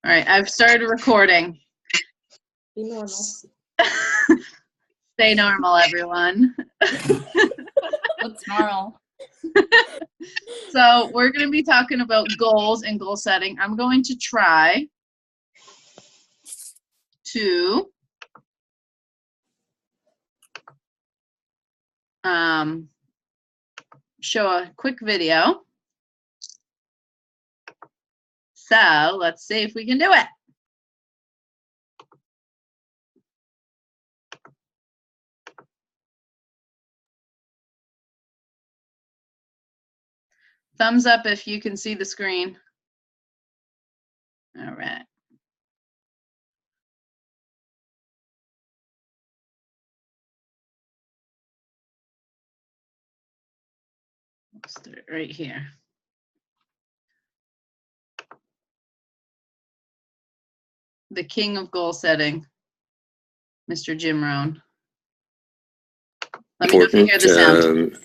All right, I've started recording. Be normal. Stay normal, everyone. What's normal? So we're going to be talking about goals and goal setting. I'm going to try to show a quick video. So let's see if we can do it. Thumbs up if you can see the screen. All right. Let's start right here. The king of goal setting, Mr. Jim Rohn. Let me know if you hear the sound.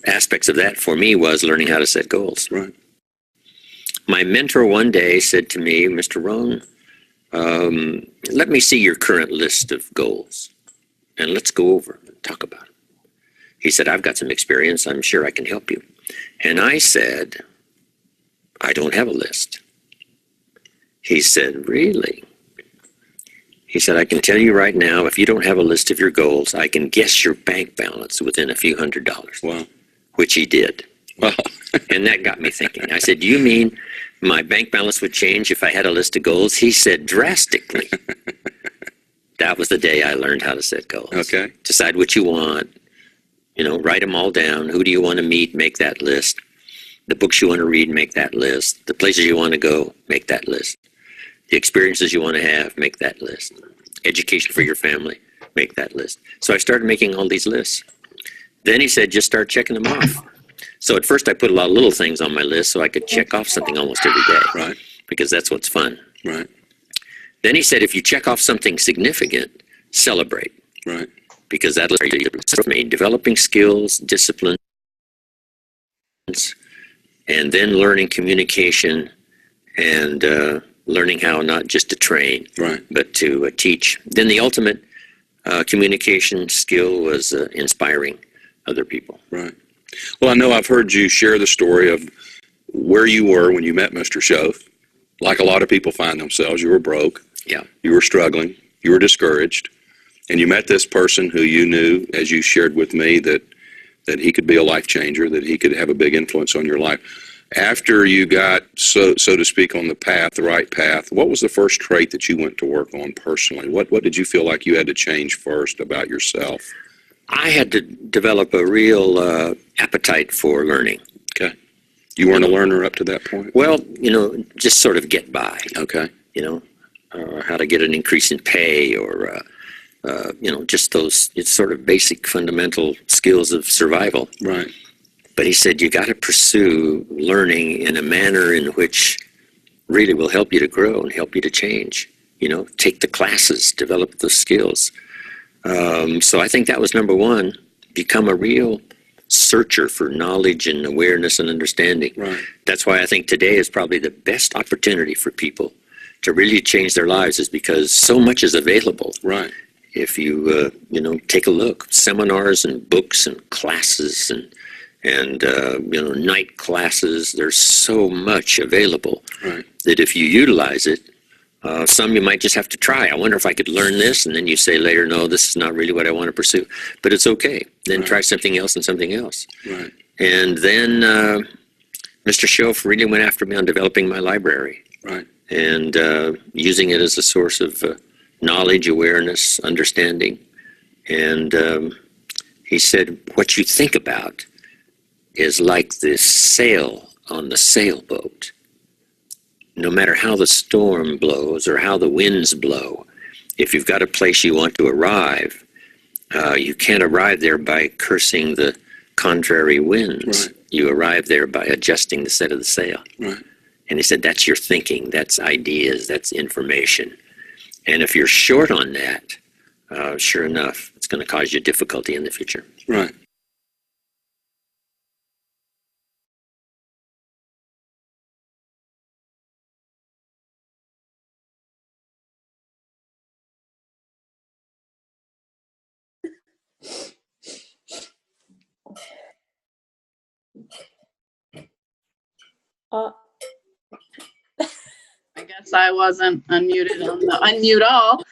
Aspects of that for me was learning how to set goals. Right. My mentor one day said to me, Mr. Rohn, let me see your current list of goals and let's go over and talk about it. He said, I've got some experience. I'm sure I can help you. And I said, I don't have a list. He said, really? He said, I can tell you right now, if you don't have a list of your goals, I can guess your bank balance within a few $100s. Wow. Which he did. Wow. And that got me thinking. I said, do you mean my bank balance would change if I had a list of goals? He said, drastically. That was the day I learned how to set goals. Okay. Decide what you want. You know, write them all down. Who do you want to meet? Make that list. The books you want to read, make that list. The places you want to go, make that list. The experiences you want to have, make that list. Education for your family, make that list. So I started making all these lists. Then he said, just start checking them off. So at first I put a lot of little things on my list so I could check off something almost every day. Right. Because that's what's fun. Right. Then he said, if you check off something significant, celebrate. Right. Because that'll me developing skills, disciplines, and then learning communication and learning how not just to train, Right. but to teach. Then the ultimate communication skill was inspiring other people. Right. Well, I know I've heard you share the story of where you were when you met Mr. Schoaf. Like a lot of people find themselves, you were broke. Yeah. You were struggling. You were discouraged. And you met this person who you knew, as you shared with me, that he could be a life changer, that he could have a big influence on your life. After you got, so to speak, on the path, the right path, what was the first trait that you went to work on personally? What did you feel like you had to change first about yourself? I had to develop a real appetite for learning. Okay. You weren't a learner up to that point? Well, you know, just sort of get by. Okay. You know, how to get an increase in pay or, you know, just those, it's sort of basic fundamental skills of survival. Right. But he said, you got to pursue learning in a manner in which really will help you to grow and help you to change. You know, take the classes, develop those skills. So I think that was number one, become a real searcher for knowledge and awareness and understanding. Right. That's why I think today is probably the best opportunity for people to really change their lives, is because so much is available. Right. If you, you know, take a look, seminars and books and classes and you know, night classes, there's so much available. Right. That if you utilize it, some you might just have to try. I wonder if I could learn this, and then you say later, no, this is not really what I want to pursue. But it's okay. Then Right. try something else and something else. Right. And then Mr. Schoaf really went after me on developing my library. Right. And using it as a source of knowledge, awareness, understanding. And he said, what you think about is like this sail on the sailboat. No matter how the storm blows or how the winds blow, if you've got a place you want to arrive, you can't arrive there by cursing the contrary winds. Right. You arrive there by adjusting the set of the sail. Right. And he said, that's your thinking, that's ideas, that's information. And if you're short on that, sure enough, it's going to cause you difficulty in the future. Right. Uh, I guess I wasn't unmuted on the unmute all.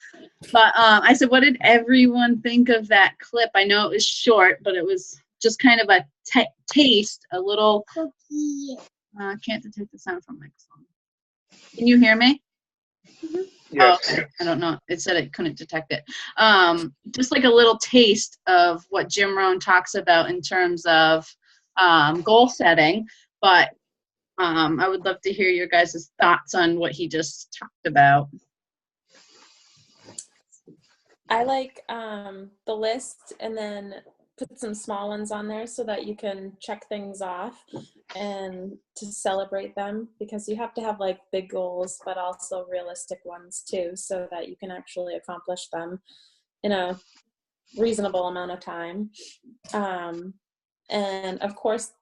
But I said, what did everyone think of that clip? I know it was short, but it was just kind of a taste, a little. Can't detect the sound from my phone. Can you hear me? Yes. Oh, okay. I don't know. It said it couldn't detect it. Just like a little taste of what Jim Rohn talks about in terms of goal setting. But I would love to hear your guys' thoughts on what he just talked about. I like the list and then put some small ones on there so that you can check things off and to celebrate them, because you have to have like big goals but also realistic ones too, so that you can actually accomplish them in a reasonable amount of time. And of course,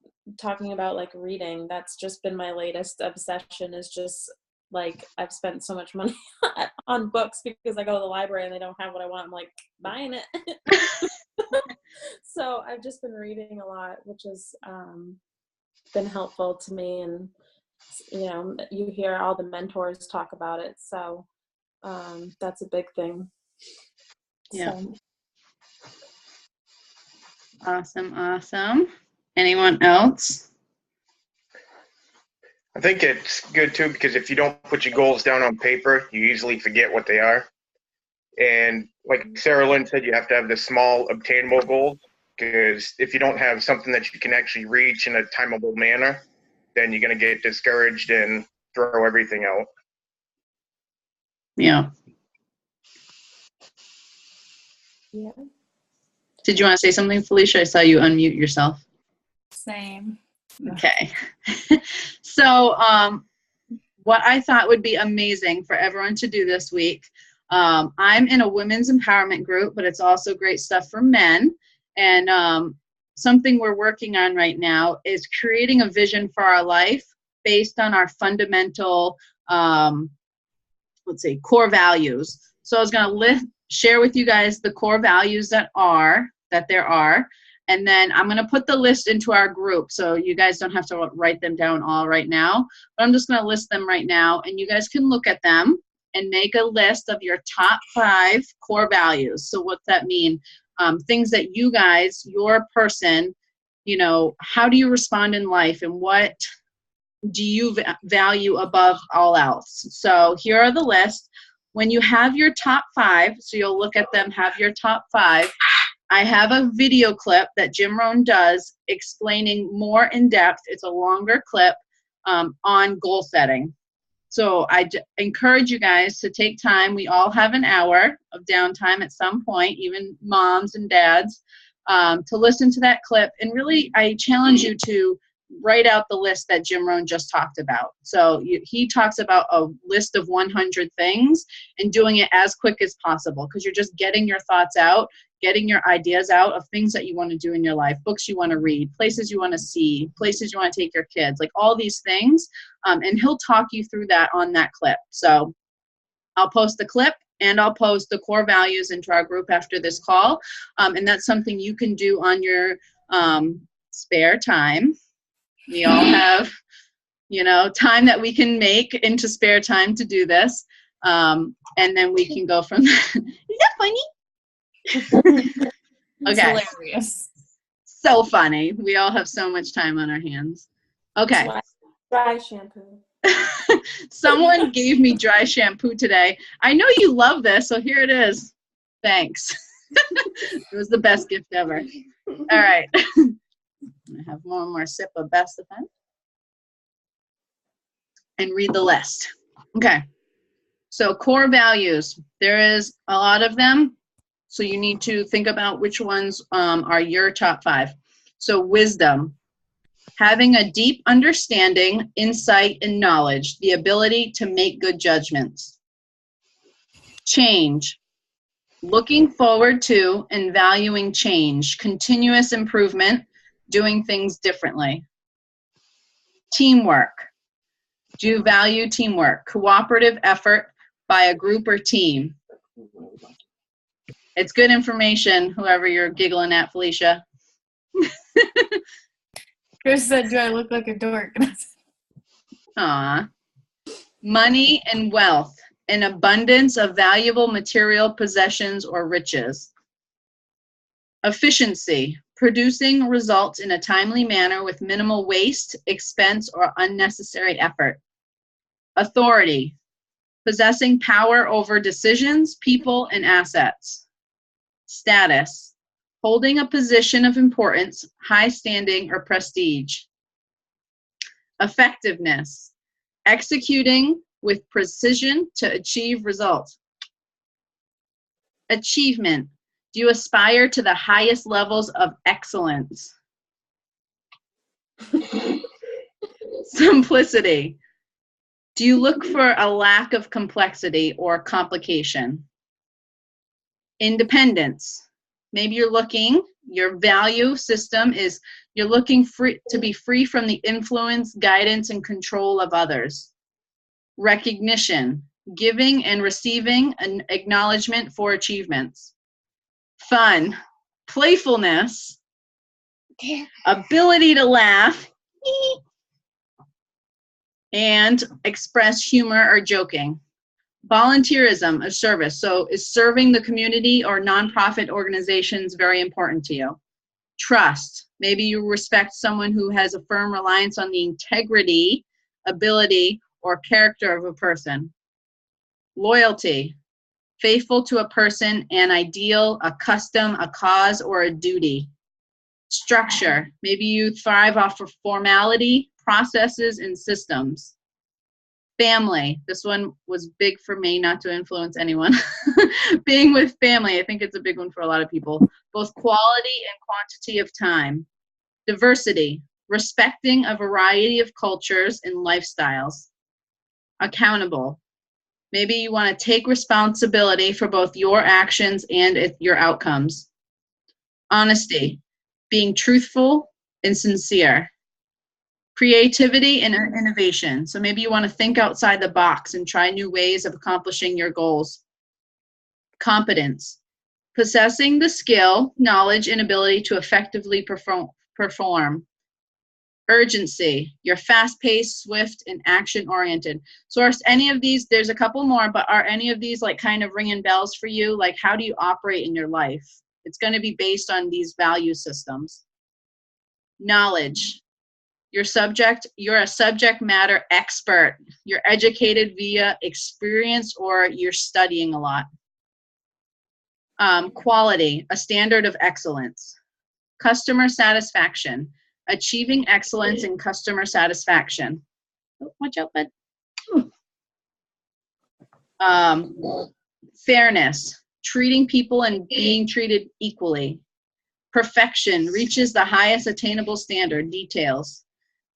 talking about like reading, that's just been my latest obsession, is just like I've spent so much money on books because I go to the library and they don't have what I want. I'm like buying it. So I've just been reading a lot, which has been helpful to me. And you know, you hear all the mentors talk about it, so that's a big thing. Yeah. So. Awesome. Anyone else? I think it's good too, because if you don't put your goals down on paper, you easily forget what they are. And like Sarah Lynn said, you have to have the small obtainable goals, because if you don't have something that you can actually reach in a timeable manner, then you're going to get discouraged and throw everything out. Yeah. Yeah. Did you want to say something, Felicia? I saw you unmute yourself. Same. Okay. So what I thought would be amazing for everyone to do this week, I'm in a women's empowerment group, but it's also great stuff for men. And something we're working on right now is creating a vision for our life based on our fundamental, core values. So I was going to share with you guys the core values that there are. And then I'm going to put the list into our group, so you guys don't have to write them down all right now. But I'm just going to list them right now, and you guys can look at them and make a list of your top 5 core values. So what's that mean? Things that you guys, your person, you know, how do you respond in life, and what do you value above all else? So here are the list. When you have your top 5, so you'll look at them, have your top 5. I have a video clip that Jim Rohn does explaining more in depth. It's a longer clip on goal setting. So I encourage you guys to take time. We all have an hour of downtime at some point, even moms and dads, to listen to that clip. And really, I challenge you to write out the list that Jim Rohn just talked about. So he talks about a list of 100 things and doing it as quick as possible, because you're just getting your thoughts out, getting your ideas out of things that you want to do in your life, books you want to read, places you want to see, places you want to take your kids, like all these things. And he'll talk you through that on that clip. So I'll post the clip and I'll post the core values into our group after this call. And that's something you can do on your spare time. We all have, you know, time that we can make into spare time to do this. And then we can go from there. Is that funny? It's Okay. hilarious. So funny. We all have so much time on our hands. Okay. Dry shampoo. Someone gave me dry shampoo today. I know you love this, so here it is. Thanks. It was the best gift ever. All right. I have one more sip of Best Defense. And read the list. Okay. So core values. There is a lot of them. So you need to think about which ones are your top 5. So wisdom. Having a deep understanding, insight, and knowledge. The ability to make good judgments. Change. Looking forward to and valuing change. Continuous improvement. Doing things differently. Teamwork. Do you value teamwork? Cooperative effort by a group or team. It's good information, whoever you're giggling at, Felicia. Chris said, do I look like a dork? Aw. Money and wealth, an abundance of valuable material possessions or riches. Efficiency, producing results in a timely manner with minimal waste, expense, or unnecessary effort. Authority, possessing power over decisions, people, and assets. Status, holding a position of importance, high standing, or prestige. Effectiveness, executing with precision to achieve results. Achievement, do you aspire to the highest levels of excellence? Simplicity, do you look for a lack of complexity or complication? Independence, maybe your value system is you're looking to be free from the influence, guidance, and control of others. Recognition, giving and receiving an acknowledgement for achievements. Fun, playfulness, ability to laugh, and express humor or joking. Volunteerism, a service. So is serving the community or nonprofit organizations very important to you? Trust, maybe you respect someone who has a firm reliance on the integrity, ability, or character of a person. Loyalty, faithful to a person, an ideal, a custom, a cause, or a duty. Structure, maybe you thrive off of formality, processes, and systems. Family, this one was big for me, not to influence anyone. Being with family, I think it's a big one for a lot of people. Both quality and quantity of time. Diversity, respecting a variety of cultures and lifestyles. Accountable, maybe you want to take responsibility for both your actions and your outcomes. Honesty, being truthful and sincere. Creativity and innovation, so maybe you want to think outside the box and try new ways of accomplishing your goals. Competence, possessing the skill, knowledge, and ability to effectively perform. Urgency, you're fast-paced, swift, and action-oriented. So are any of these, there's a couple more, but are any of these like kind of ringing bells for you? Like, how do you operate in your life? It's going to be based on these value systems. Knowledge, you're a subject matter expert. You're educated via experience or you're studying a lot. Quality, a standard of excellence. Customer satisfaction, achieving excellence in customer satisfaction. Oh, watch out, bud. Fairness, treating people and being treated equally. Perfection, reaches the highest attainable standard, details.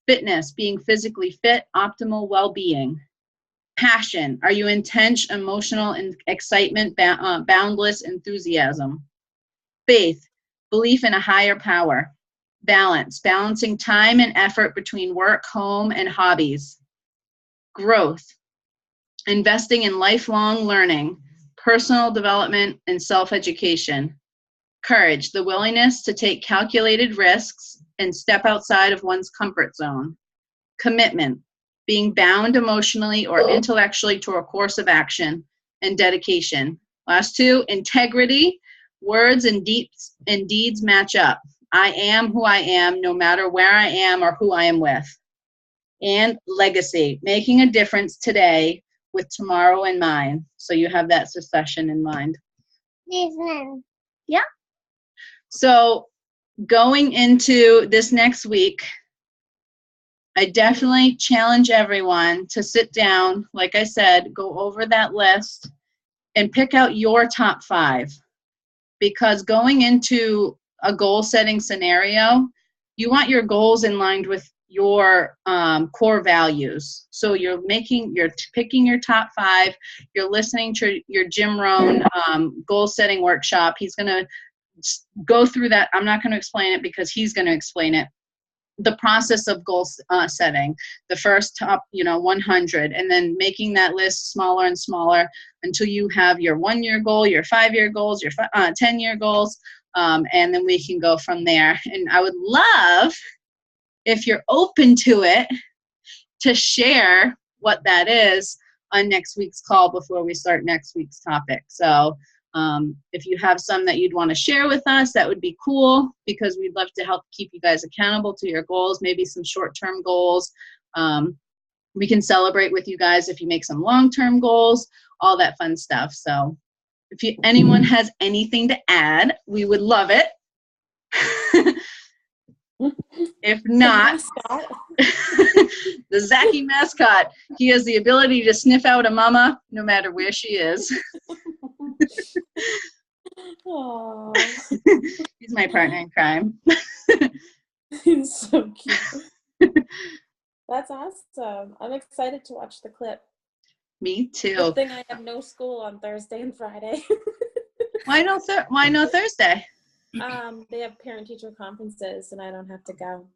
Fitness, being physically fit, optimal well-being. Passion, are you intense, emotional, and excitement, boundless enthusiasm. Faith, belief in a higher power. Balance, balancing time and effort between work, home, and hobbies. Growth, investing in lifelong learning, personal development, and self-education. Courage, the willingness to take calculated risks and step outside of one's comfort zone. Commitment, being bound emotionally or intellectually to a course of action. And dedication. Last two, integrity, words and deeds match up. I am who I am, no matter where I am or who I am with. And legacy, making a difference today with tomorrow in mind. So you have that succession in mind. Yeah. So going into this next week, I definitely challenge everyone to sit down, like I said, go over that list and pick out your top 5. Because going into a goal setting scenario, you want your goals in line with your core values. So you're picking your top 5, you're listening to your Jim Rohn goal setting workshop. He's going to go through that. I'm not going to explain it because he's going to explain it. The process of goal setting, the first top 100, and then making that list smaller and smaller until you have your 1-year goal, your 5-year goals, your 10-year goals, and then we can go from there. And I would love, if you're open to it, to share what that is on next week's call before we start next week's topic. So if you have some that you'd want to share with us, that would be cool, because we'd love to help keep you guys accountable to your goals, maybe some short-term goals. We can celebrate with you guys if you make some long-term goals, all that fun stuff. So if anyone has anything to add, we would love it. If not, the Zachy mascot, he has the ability to sniff out a mama no matter where she is. He's my partner in crime. He's so cute. That's awesome. I'm excited to watch the clip. Me too. Good thing I have no school on Thursday and Friday. Why no Thursday? They have parent-teacher conferences, and I don't have to go.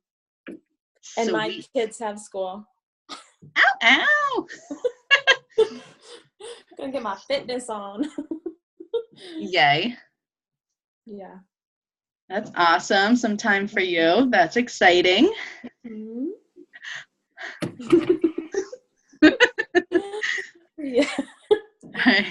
And Sweet. my kids have school. Ow, ow. Gonna get my fitness on. Yay. Yeah. That's awesome. Some time for you. That's exciting. Mm-hmm. Yeah. All right.